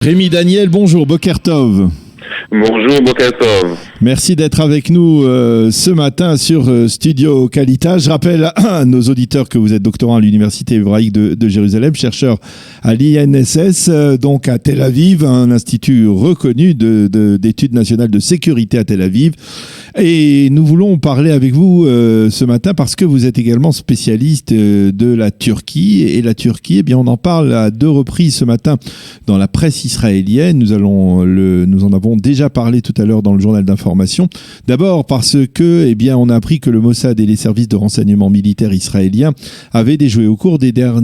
Rémi Daniel, bonjour, Boker Tov. Bonjour Bokatov. Merci d'être avec nous ce matin sur Studio Kalita. Je rappelle à nos auditeurs que vous êtes doctorant à l'Université hébraïque de Jérusalem, chercheur à l'INSS, donc à Tel Aviv, un institut reconnu d'études nationales de sécurité à Tel Aviv. Et nous voulons parler avec vous ce matin parce que vous êtes également spécialiste de la Turquie. Et la Turquie, eh bien, on en parle à deux reprises ce matin dans la presse israélienne. Nous en avons déjà parlé tout à l'heure dans le journal d'information. D'abord parce que, eh bien, on a appris que le Mossad et les services de renseignement militaires israéliens avaient déjoué au cours des 3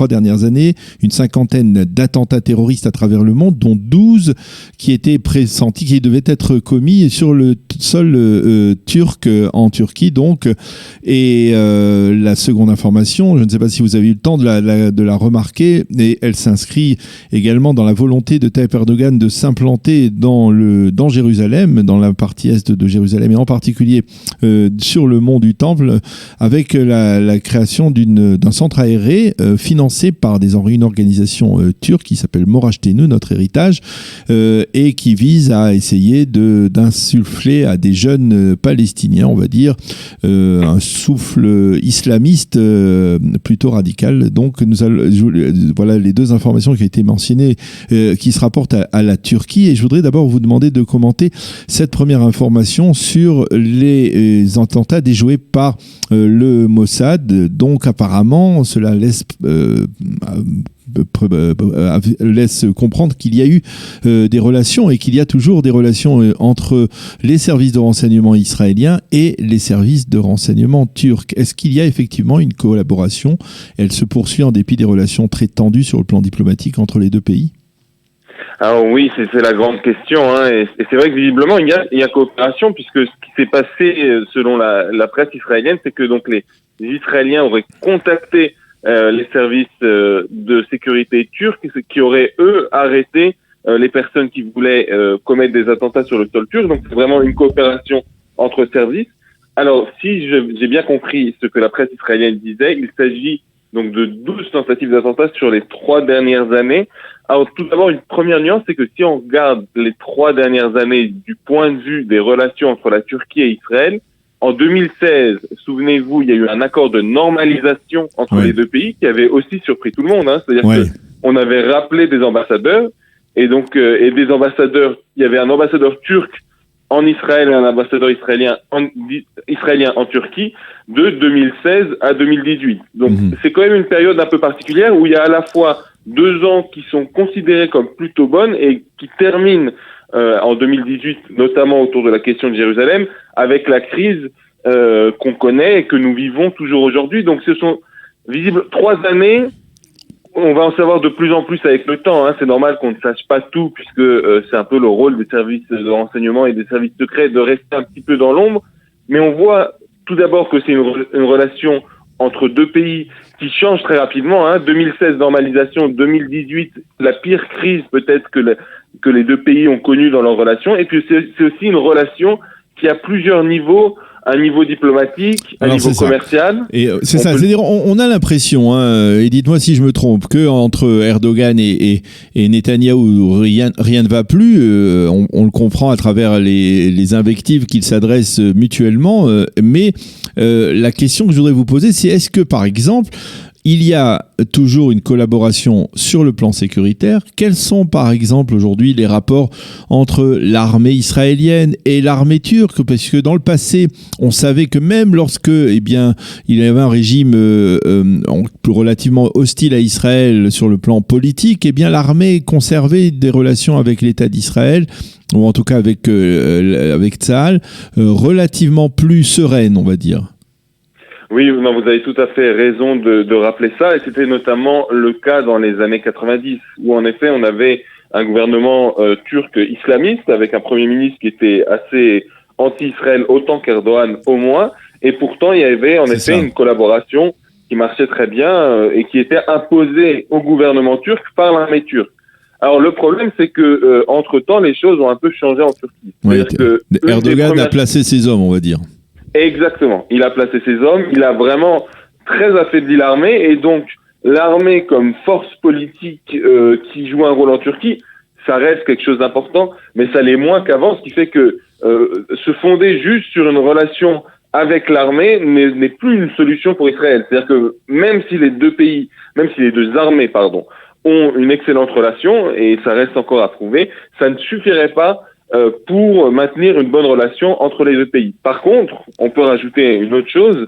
dernières années, une cinquantaine d'attentats terroristes à travers le monde, dont 12 qui étaient pressentis, qui devaient être commis sur le sol turc en Turquie. Donc, et la seconde information, je ne sais pas si vous avez eu le temps de la remarquer, et elle s'inscrit également dans la volonté de Tayyip Erdogan de s'implanter dans Jérusalem, dans la partie est de Jérusalem, et en particulier sur le mont du Temple, avec la création d'un centre aéré financé par une organisation turque qui s'appelle Morachtenu, notre héritage, et qui vise à essayer d'insuffler à des jeunes palestiniens, on va dire, un souffle islamiste plutôt radical. Donc, voilà les deux informations qui ont été mentionnées, qui se rapportent à la Turquie. Et je voudrais d'abord vous demander de commenter cette première information sur les attentats déjoués par le Mossad. Donc, apparemment, cela laisse comprendre qu'il y a eu des relations et qu'il y a toujours des relations entre les services de renseignement israéliens et les services de renseignement turcs. Est-ce qu'il y a effectivement une collaboration? Elle se poursuit en dépit des relations très tendues sur le plan diplomatique entre les deux pays? Alors oui, c'est la grande question, hein, et c'est vrai que visiblement il y a coopération, puisque ce qui s'est passé selon la presse israélienne, c'est que donc les Israéliens auraient contacté les services de sécurité turcs qui auraient eux arrêté les personnes qui voulaient commettre des attentats sur le sol turc. Donc c'est vraiment une coopération entre services. Alors si j'ai bien compris ce que la presse israélienne disait, il s'agit donc de 12 tentatives d'attentats sur les 3 dernières années. Alors tout d'abord, une première nuance, c'est que si on regarde les 3 dernières années du point de vue des relations entre la Turquie et Israël, en 2016, souvenez-vous, il y a eu un accord de normalisation entre les deux pays qui avait aussi surpris tout le monde, hein. C'est-à-dire qu'on avait rappelé des ambassadeurs, et donc et des ambassadeurs, il y avait un ambassadeur turc en Israël et un ambassadeur israélien en Turquie de 2016 à 2018. Donc c'est quand même une période un peu particulière où il y a à la fois 2 ans qui sont considérés comme plutôt bonnes et qui terminent en 2018, notamment autour de la question de Jérusalem, avec la crise qu'on connaît et que nous vivons toujours aujourd'hui. Donc ce sont visibles 3 années. On va en savoir de plus en plus avec le temps, hein. C'est normal qu'on ne sache pas tout, puisque c'est un peu le rôle des services de renseignement et des services secrets de rester un petit peu dans l'ombre. Mais on voit tout d'abord que c'est une relation entre deux pays qui change très rapidement, hein. 2016, normalisation, 2018, la pire crise peut-être que les deux pays ont connue dans leur relation. Et puis c'est aussi une relation qui a plusieurs niveaux. Un niveau diplomatique, un niveau commercial. Et c'est ça, c'est-à-dire on a l'impression, hein, et dites-moi si je me trompe, que entre Erdogan et Netanyahou, rien ne va plus. On le comprend à travers les invectives qu'ils s'adressent mutuellement. Mais la question que je voudrais vous poser, c'est est-ce que, par exemple, il y a toujours une collaboration sur le plan sécuritaire? Quels sont, par exemple, aujourd'hui les rapports entre l'armée israélienne et l'armée turque? Parce que dans le passé, on savait que même lorsque, eh bien, il y avait un régime relativement hostile à Israël sur le plan politique, eh bien, l'armée conservait des relations avec l'État d'Israël, ou en tout cas avec Tsahal, relativement plus sereines, on va dire. Oui, non, vous avez tout à fait raison de rappeler ça, et c'était notamment le cas dans les années 90, où en effet on avait un gouvernement turc islamiste avec un premier ministre qui était assez anti-Israël autant qu'Erdogan au moins, et pourtant il y avait en effet une collaboration qui marchait très bien et qui était imposée au gouvernement turc par l'armée turque. Alors le problème, c'est que entre-temps les choses ont un peu changé en Turquie. Ouais, Erdogan a placé ses hommes, on va dire. Exactement. Il a placé ses hommes, il a vraiment très affaibli l'armée, et donc l'armée comme force politique qui joue un rôle en Turquie, ça reste quelque chose d'important, mais ça l'est moins qu'avant, ce qui fait que se fonder juste sur une relation avec l'armée n'est plus une solution pour Israël. C'est-à-dire que même si les deux armées, ont une excellente relation, et ça reste encore à prouver, ça ne suffirait pas pour maintenir une bonne relation entre les deux pays. Par contre, on peut rajouter une autre chose,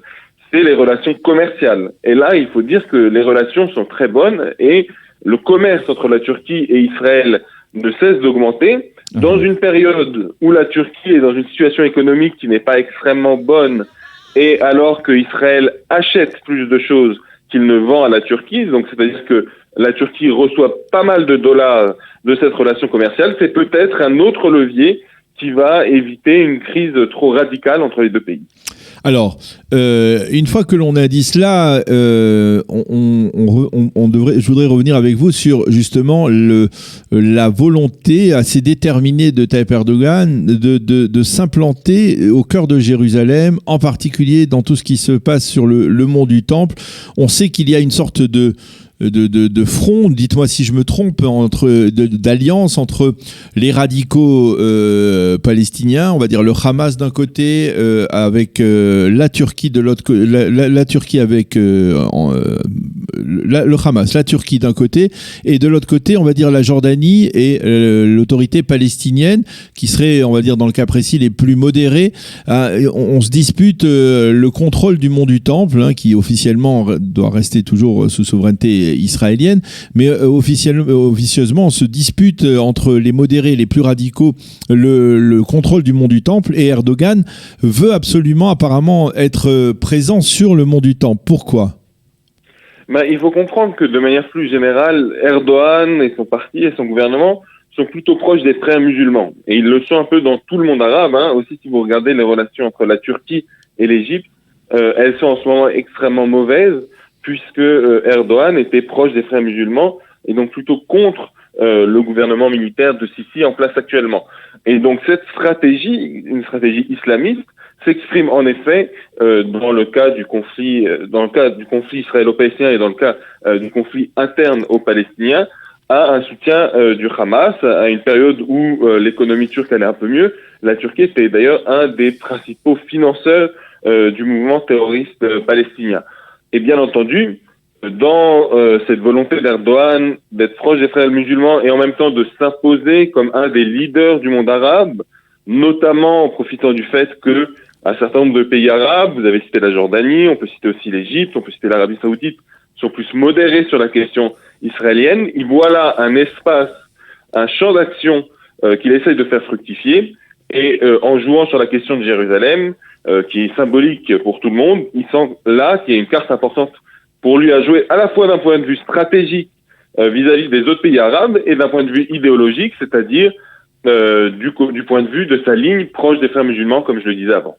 c'est les relations commerciales. Et là, il faut dire que les relations sont très bonnes et le commerce entre la Turquie et Israël ne cesse d'augmenter. Dans une période où la Turquie est dans une situation économique qui n'est pas extrêmement bonne, et alors que Israël achète plus de choses qu'il ne vend à la Turquie, donc c'est-à-dire que la Turquie reçoit pas mal de dollars de cette relation commerciale, c'est peut-être un autre levier qui va éviter une crise trop radicale entre les deux pays. Alors, une fois que l'on a dit cela, je voudrais revenir avec vous sur justement la volonté assez déterminée de Tayyip Erdogan de s'implanter au cœur de Jérusalem, en particulier dans tout ce qui se passe sur le mont du Temple. On sait qu'il y a une sorte de front, dites-moi si je me trompe, d'alliance entre les radicaux palestiniens, on va dire le Hamas d'un côté, avec la Turquie de l'autre côté, la Turquie avec le Hamas, la Turquie d'un côté, et de l'autre côté, on va dire la Jordanie et l'autorité palestinienne, qui serait, on va dire dans le cas précis, les plus modérés. On se dispute le contrôle du mont du Temple, qui officiellement doit rester toujours sous souveraineté israélienne, mais officieusement on se dispute entre les modérés, les plus radicaux, le contrôle du mont du Temple, et Erdogan veut absolument apparemment être présent sur le mont du Temple. Pourquoi ? Il faut comprendre que de manière plus générale, Erdogan et son parti et son gouvernement sont plutôt proches des frères musulmans. Et ils le sont un peu dans tout le monde arabe, aussi si vous regardez les relations entre la Turquie et l'Égypte, elles sont en ce moment extrêmement mauvaises, puisque Erdogan était proche des frères musulmans et donc plutôt contre le gouvernement militaire de Sisi en place actuellement. Et donc cette stratégie, une stratégie islamiste, s'exprime en effet dans le cas du conflit israélo-palestinien et dans le cas du conflit interne aux Palestiniens, à un soutien du Hamas à une période où l'économie turque allait un peu mieux. La Turquie était d'ailleurs un des principaux financeurs du mouvement terroriste palestinien. Et bien entendu, dans cette volonté d'Erdogan d'être proche des frères musulmans et en même temps de s'imposer comme un des leaders du monde arabe, notamment en profitant du fait que un certain nombre de pays arabes, vous avez cité la Jordanie, on peut citer aussi l'Égypte, on peut citer l'Arabie Saoudite, sont plus modérés sur la question israélienne. Il voit là un espace, un champ d'action qu'il essaye de faire fructifier, et en jouant sur la question de Jérusalem, qui est symbolique pour tout le monde, il sent là qu'il y a une carte importante pour lui à jouer, à la fois d'un point de vue stratégique vis-à-vis des autres pays arabes et d'un point de vue idéologique, c'est-à-dire du point de vue de sa ligne proche des frères musulmans, comme je le disais avant.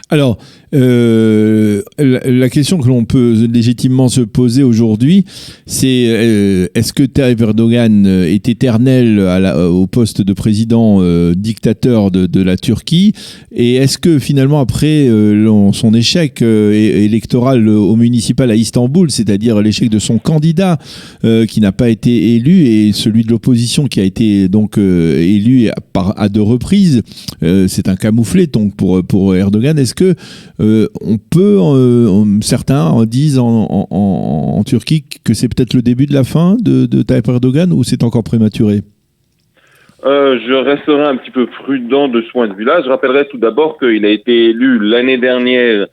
Alors, la question que l'on peut légitimement se poser aujourd'hui, c'est est-ce que Tayyip Erdogan est éternel au poste de président dictateur de la Turquie, et est-ce que finalement après son échec électoral au municipal à Istanbul, c'est-à-dire l'échec de son candidat qui n'a pas été élu, et celui de l'opposition qui a été donc élu à 2 reprises, c'est un camouflet donc pour Erdogan. Est-ce que on peut, certains disent en Turquie que c'est peut-être le début de la fin de Tayyip Erdogan, ou c'est encore prématuré ? Je resterai un petit peu prudent de ce point de vue-là. Je rappellerai tout d'abord qu'il a été élu l'année dernière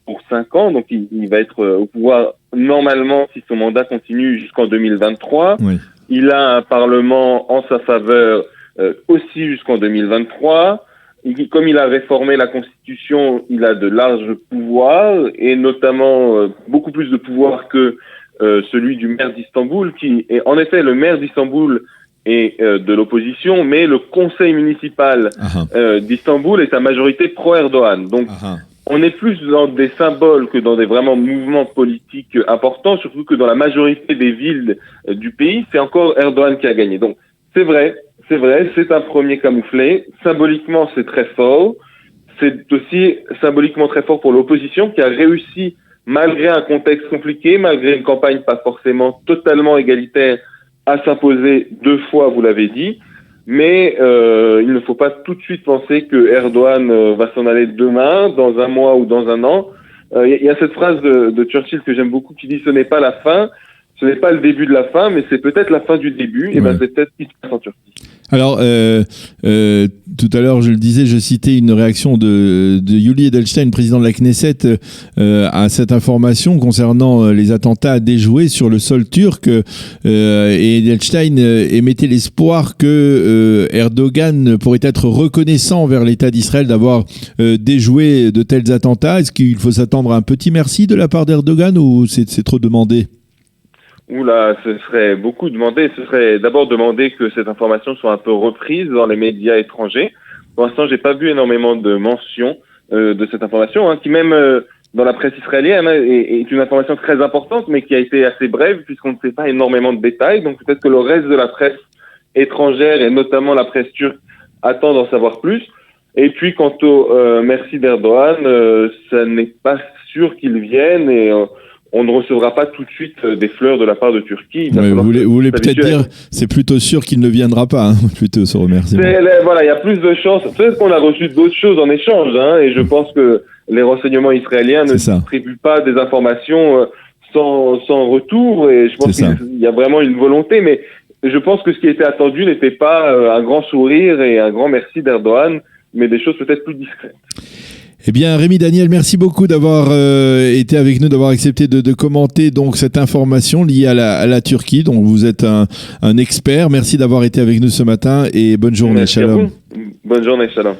pour 5 ans, donc il va être au pouvoir normalement, si son mandat continue, jusqu'en 2023. Oui. Il a un parlement en sa faveur aussi jusqu'en 2023. Comme il a réformé la Constitution, il a de larges pouvoirs, et notamment beaucoup plus de pouvoirs que celui du maire d'Istanbul, qui est en effet le maire d'Istanbul et de l'opposition, mais le conseil municipal d'Istanbul est à majorité pro-Erdogan. Donc on est plus dans des symboles que dans des vraiment mouvements politiques importants, surtout que dans la majorité des villes du pays, c'est encore Erdogan qui a gagné. Donc c'est vrai, c'est un premier camouflet. Symboliquement, c'est très fort. C'est aussi symboliquement très fort pour l'opposition, qui a réussi malgré un contexte compliqué, malgré une campagne pas forcément totalement égalitaire à s'imposer 2 fois, vous l'avez dit. Mais il ne faut pas tout de suite penser que Erdogan va s'en aller demain, dans un mois ou dans un an. Il y a cette phrase de Churchill que j'aime beaucoup qui dit « ce n'est pas la fin, ce n'est pas le début de la fin, mais c'est peut-être la fin du début ». Et ben c'est peut-être ce qui se passe en Turquie. Alors, tout à l'heure, je le disais, je citais une réaction de Yuli Edelstein, président de la Knesset, à cette information concernant les attentats déjoués sur le sol turc. Et Edelstein émettait l'espoir que Erdogan pourrait être reconnaissant envers l'État d'Israël d'avoir déjoué de tels attentats. Est-ce qu'il faut s'attendre à un petit merci de la part d'Erdogan ou c'est trop demandé ? Oula, ce serait beaucoup demandé. Ce serait d'abord demander que cette information soit un peu reprise dans les médias étrangers. Pour l'instant, j'ai pas vu énormément de mentions de cette information, qui même dans la presse israélienne est une information très importante, mais qui a été assez brève puisqu'on ne sait pas énormément de détails. Donc peut-être que le reste de la presse étrangère et notamment la presse turque attend d'en savoir plus. Et puis quant au merci d'Erdogan, ça n'est pas sûr qu'il vienne et on ne recevra pas tout de suite des fleurs de la part de Turquie. Ouais, vous voulez peut-être dire, c'est plutôt sûr qu'il ne viendra pas, plutôt ce remerciement. Voilà, il y a plus de chances. Peut-être qu'on a reçu d'autres choses en échange, et je pense que les renseignements israéliens ne distribuent pas des informations sans retour, et je pense qu'il y a vraiment une volonté, mais je pense que ce qui était attendu n'était pas un grand sourire et un grand merci d'Erdogan, mais des choses peut-être plus discrètes. Eh bien, Rémi Daniel, merci beaucoup d'avoir été avec nous, d'avoir accepté de commenter donc cette information liée à la Turquie. Donc, vous êtes un expert. Merci d'avoir été avec nous ce matin et bonne journée. Merci Shalom. Bonne journée, shalom.